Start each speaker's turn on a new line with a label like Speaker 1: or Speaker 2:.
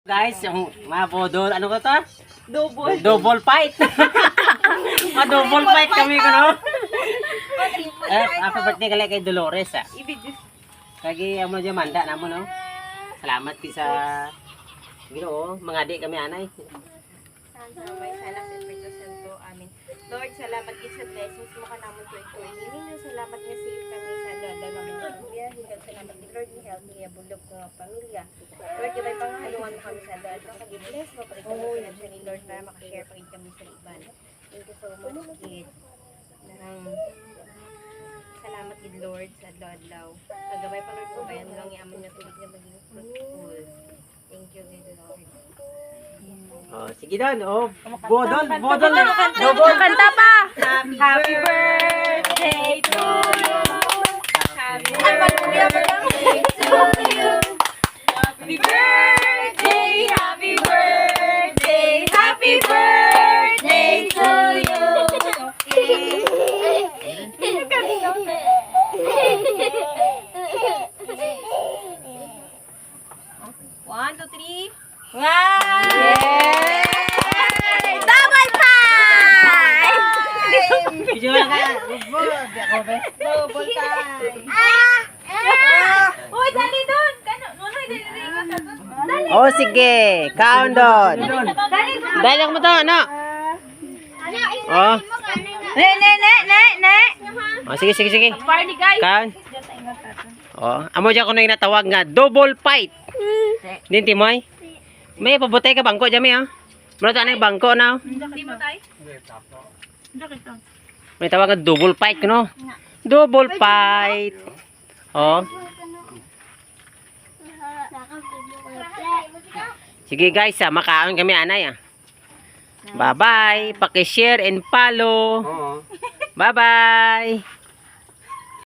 Speaker 1: Guys, yung mga bodol, ano ko to?
Speaker 2: Double.
Speaker 1: Double fight. Double fight kami ko, no? Happy birthday kali kay Dolores, ah.
Speaker 2: Ibig.
Speaker 1: Kagi amo dyan manda namo, no? Salamat ki sa Ginoo, mga di kami anay.
Speaker 2: May sana sa Espiritu Santo. Amin. Lord, salamat kayo sa blessings mo ka naman to ito. Hiningan salamat nga safe kami sa dada namin ng pamilya. Hiningan salamat ni Lord ni health niya bulog ng pamilya. Lord, gabay panghaluan mo kami sa dada. Pag-bless mo, pag ito ni Lord para makashare pa rin kami sa iban. Thank you so much, kid. Salamat kid Lord sa dadlaw. Pagabay pa Lord ko, bayan lang iaman nga tulig na maging fruitful. Thank you, kid Lord.
Speaker 1: Oh, sige dan. Oh, bodol na.
Speaker 2: Double kanta pa! Happy birthday to you! Happy birthday to you! Happy birthday! Happy birthday! Happy birthday to you! One, two, three. Wow! Yay! Double time!
Speaker 1: Video na ka.
Speaker 2: Double time! Uy, dali doon! Nunoy, dali.
Speaker 1: Oh, sige. Kaon doon. Dali mo to, ano? Oh.
Speaker 2: Ne!
Speaker 1: Oh, sige.
Speaker 2: Party, guys!
Speaker 1: Kaon. Oh, amo dyan ko na yung natawag nga double fight. Din timoy. May pabutay ka bangko dyan, may ah. Mula to, ano yung bangko na?
Speaker 2: Hindi mo tayo?
Speaker 1: May tawag nga double fight, no? Double fight. Oh. Sige guys, makaon kami anay ah. Bye-bye. Paki-share and follow. Bye-bye.